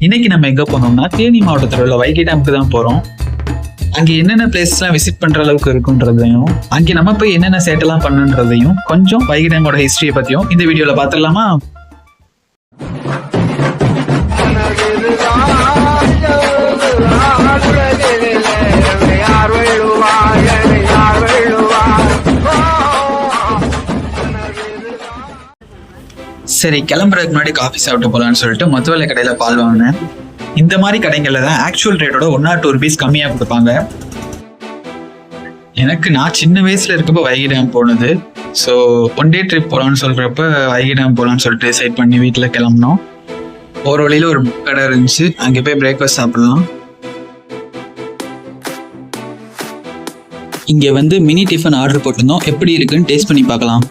இன்னைக்கு நம்ம எங்க போனோம்னா தேனி மாவட்டத்தில் உள்ள வைகை டேமுக்கு தான் போறோம். அங்கே என்னென்ன பிளேஸ்லாம் விசிட் பண்ற அளவுக்கு இருக்குன்றதையும் அங்கே நம்ம போய் என்னென்ன சேட்டெல்லாம் பண்ணுன்றதையும் கொஞ்சம் வைகை டேமோட ஹிஸ்டரியை பத்தியும் இந்த வீடியோல பாத்துடலாமா? சரி, கிளம்புறதுக்கு முன்னாடி காஃபி சாப்பிட்டு போகலான்னு சொல்லிட்டு மொத்த விலை கடையில் பால் வாங்கினேன். இந்த மாதிரி கடைகளில் தான் ஆக்சுவல் ரேட்டோட 1 or 2 rupees கம்மியாக கொடுப்பாங்க. நான் சின்ன வயசில் இருக்கப்போ வைகை டேம் போனது. ஸோ 1 day ட்ரிப் போகலான்னு சொல்கிறப்ப வைகை டேம் போகலான்னு சொல்லிட்டு டிசைட் பண்ணி வீட்டில் கிளம்பினோம். ஒரு வழியில் ஒரு கடை இருந்துச்சு, அங்கே போய் பிரேக்ஃபாஸ்ட் சாப்பிட்லாம். இங்கே மினி டிஃபன் ஆர்டர் போட்டிருந்தோம். எப்படி இருக்குன்னு டேஸ்ட் பண்ணி பார்க்கலாம்.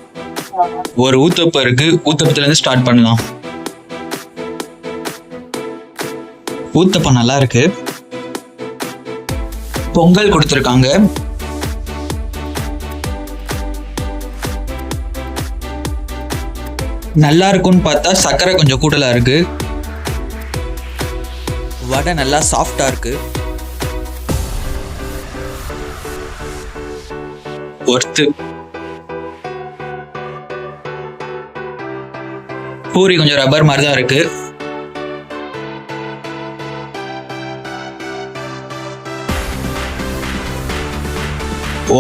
ஒரு ஊத்தப்பம் இருக்கு, ஊத்தப்பத்துலேருந்து ஸ்டார்ட் பண்ணலாம். ஊத்தப்பம் நல்லா இருக்கு. பொங்கல் கொடுத்துருக்காங்க. நல்லா இருக்கும்னு பார்த்தா சர்க்கரை கொஞ்சம் கூடுதலா இருக்கு. வடை நல்லா சாஃப்டா இருக்கு. ஒர்த்து. பூரி கொஞ்சம் ரப்பர் மாதிரி தான் இருக்கு.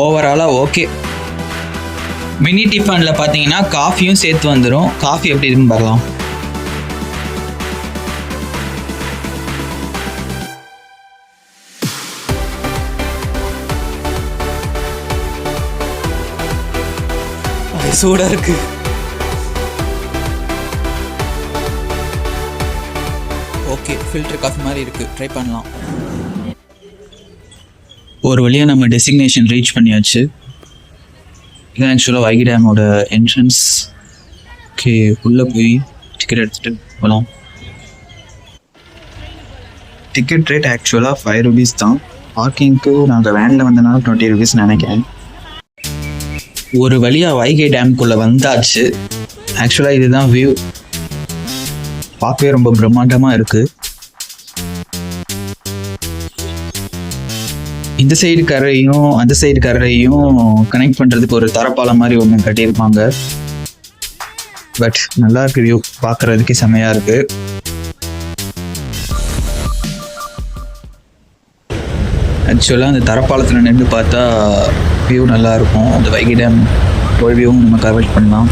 ஓவராலா ஓகே. மினி டிஃபன்ல பாத்தீங்கன்னா காஃபியும் சேர்த்து வந்துடும். காஃபி எப்படி இருக்குன்னு பார்க்கலாம். சூடா இருக்கு. ஓகே, ஃபில்டர் காஃபி மாதிரி இருக்கு. ட்ரை பண்ணலாம். ஒரு வழியாக நம்ம டெஸ்டினேஷன் ரீச் பண்ணியாச்சு. இதான் ஆக்சுவலாக வைகை டேமோட என்ட்ரன்ஸ். ஓகே, உள்ளே போய் டிக்கெட் எடுத்துகிட்டு போகலாம். டிக்கெட் ரேட் ஆக்சுவலாக 5 rupees தான். பார்க்கிங்க்கு நாங்கள் வேனில் வந்தனால 20 rupees நினைக்கிறேன். ஒரு வழியாக வைகை டேம்குள்ளே வந்தாச்சு. ஆக்சுவலாக இதுதான் வியூ. பார்க்கவே ரொம்ப பிரம்மாண்டமாக இருக்குது. இந்த சைடு கரையும் அந்த சைடு கரையும் கனெக்ட் பண்ணுறதுக்கு ஒரு தரப்பாலம் மாதிரி ஒன்று கட்டியிருப்பாங்க. பட் நல்லா இருக்கு வியூ, பார்க்குறதுக்கே செம்மையாக இருக்கு. ஆக்சுவலாக அந்த தரப்பாலத்தில் நின்று பார்த்தா வியூ நல்லா இருக்கும். அந்த வைகை டேம் ஒரு வியூவும் நம்ம கவர் பண்ணலாம்.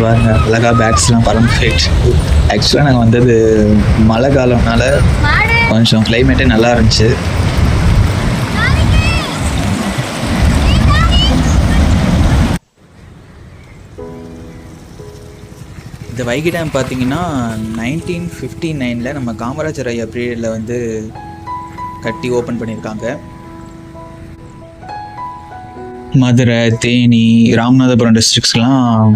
பாருங்க, அழகா பேக்ஸ்லாம் பறந்து போயிடுச்சு. ஆக்சுவலாக நாங்கள் வந்தது மழை காலம்னால கொஞ்சம் கிளைமேட்டே நல்லா இருந்துச்சு. இந்த வைகை டேம் பார்த்தீங்கன்னா 1959 நம்ம காமராஜர் ஐயா பீரியடில் கட்டி ஓப்பன் பண்ணியிருக்காங்க. மதுரை, தேனி, ராமநாதபுரம் டிஸ்ட்ரிக்ஸ்லாம்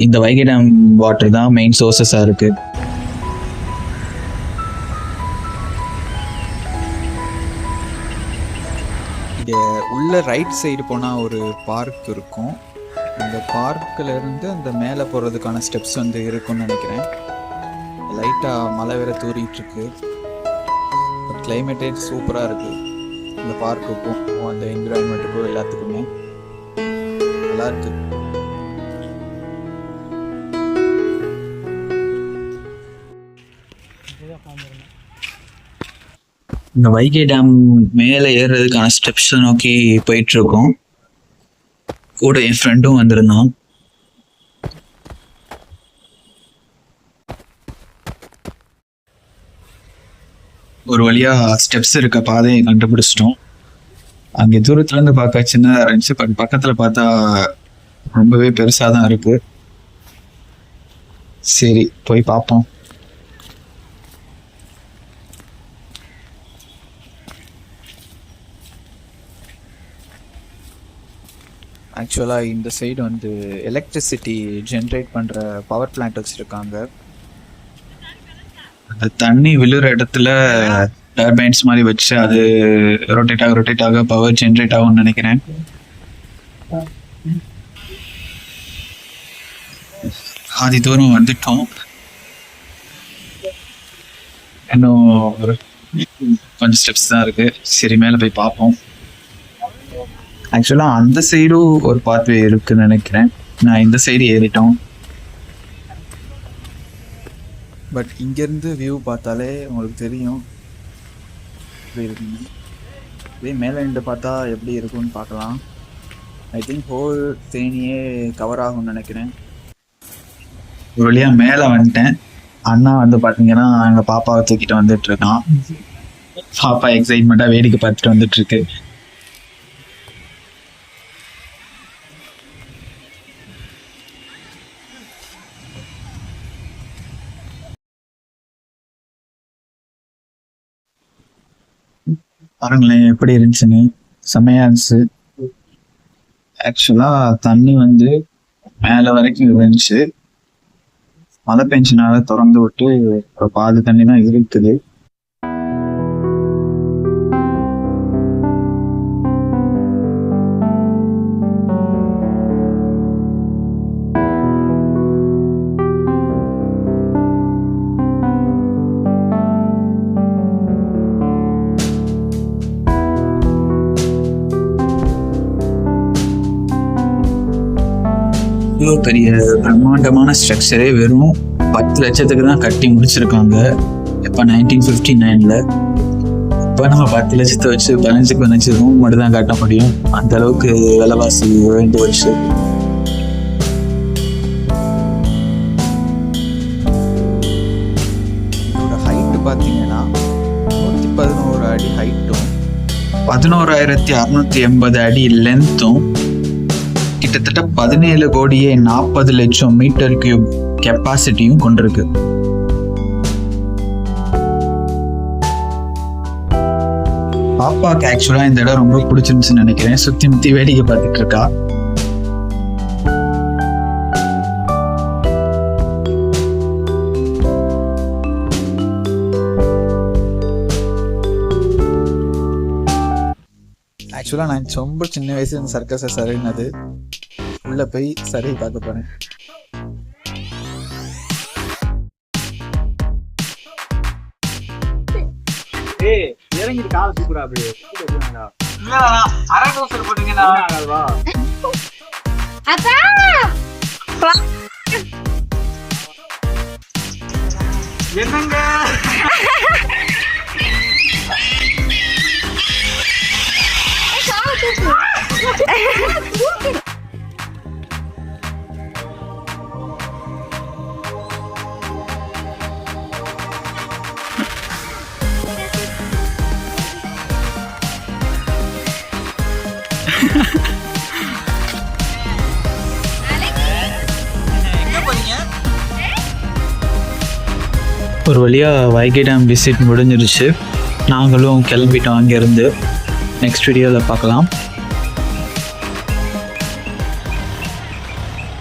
இந்த வைகை டேம் வாட்டர் தான் மெயின் சோர்ஸஸாக இருக்கு. இங்கே உள்ள ரைட் சைடு போனால் ஒரு பார்க் இருக்கும். அந்த பார்க்கில் இருந்து அந்த மேலே போகிறதுக்கான ஸ்டெப்ஸ் இருக்குன்னு நினைக்கிறேன். லைட்டாக மழை வேற தூரிட்டு இருக்கு. கிளைமேட்டே சூப்பராக இருக்கு. இந்த பார்க்குக்கும் அந்த என்விரான்மெண்ட்டுக்கும் எல்லாத்துக்குமே நல்லா இருக்கு. இந்த வைகை டேம் மேலே ஏறுறதுக்கான ஸ்டெப்ஸ் நோக்கி போயிட்டு இருக்கோம். கூட என் ஃப்ரெண்டும் வந்திருந்தான். ஒரு வழியா ஸ்டெப்ஸ் இருக்க பாதையை கண்டுபிடிச்சிட்டோம். அங்கே தூரத்துல இருந்து பார்க்க சின்னதாக இருந்துச்சு, பட் பக்கத்துல பார்த்தா ரொம்பவே பெருசாக தான் இருக்கு. சரி, போய் பார்ப்போம். ஆக்சுவலாக இந்த சைடு எலக்ட்ரிசிட்டி ஜென்ரேட் பண்ணுற பவர் பிளான்ட் வச்சுருக்காங்க. அந்த தண்ணி விழுற இடத்துல டர்பைன்ஸ் மாதிரி வச்சு அது ரொட்டேட் ஆக பவர் ஜென்ரேட் ஆகும்னு நினைக்கிறேன். பாதி தூரம் வந்துட்டோம். இன்னும் ஒரு கொஞ்சம் ஸ்டெப்ஸ் தான் இருக்குது. சரி, மேலே போய் பார்ப்போம். ஆக்சுவலாக அந்த சைடும் ஒரு பாத்வே இருக்குன்னு நினைக்கிறேன். நான் இந்த சைடு ஏறிட்டோம். பட் இங்கேருந்து வியூ பார்த்தாலே உங்களுக்கு தெரியும் எப்படி இருக்குங்க. இதே மேலே நின்று பார்த்தா எப்படி இருக்குன்னு பார்க்கலாம். ஐ திங்க் ஹோல் தேனியே கவர் ஆகும்னு நினைக்கிறேன். ஒரு வழியாக மேலே வந்துட்டேன். அண்ணா வந்து பார்த்தீங்கன்னா எங்கள் பாப்பாவை தூக்கிட்டு வந்துட்டு இருக்கான். பாப்பா எக்ஸைட்மெண்ட்டாக வேடிக்கை பார்த்துட்டு வந்துட்டு இருக்கு. பாருங்களேன் எப்படி இருந்துச்சுன்னு. செம்மையா இருந்துச்சு. ஆக்சுவலா தண்ணி வந்து மேல வரைக்கும் இருந்துச்சு. மழை பெஞ்சனால திறந்து விட்டு ஒரு பாதி தண்ணி தான் இருக்குது. இவ்வளோ பெரிய பிரம்மாண்டமான ஸ்ட்ரக்சரே வெறும் 10 லட்சத்துக்கு தான் கட்டி முடிச்சிருக்காங்க. இப்போ 1959. இப்போ நம்ம 10 லட்சத்தை வச்சு 15 ரூம் மட்டும் தான் கட்ட முடியும். அந்த அளவுக்கு விலைவாசி உயர்ந்து வச்சு. இதோட ஹைட்டு பார்த்தீங்கன்னா 111 அடி ஹைட்டும் 11,680 அடி லென்த்தும் கிட்டத்தட்ட 17,40,00,000 மீட்டர் கியூப் கெப்பாசிட்டியும் கொண்டிருக்கு. பாப்பாக்கு ஆக்சுவலா இந்த இடம் ரொம்ப பிடிச்சிருந்துச்சுன்னு நினைக்கிறேன். சுத்தி முத்தி வேடிக்கை பார்த்துட்டு இருக்கா. ஆக்சுவலாக நான் ரொம்ப சின்ன வயசுல இந்த சர்க்கஸை சரினது. உள்ள போய் சரி பார்க்க போறேன். இறங்கிட்டு கால சூப்பரா அப்படியே என்னங்க ஒரு வழியாக வைகை டேம் விசிட் முடிஞ்சிருச்சு. நாங்களும் கிளம்பிட்டோம் அங்கேருந்து. நெக்ஸ்ட் வீடியோவில் பார்க்கலாம்.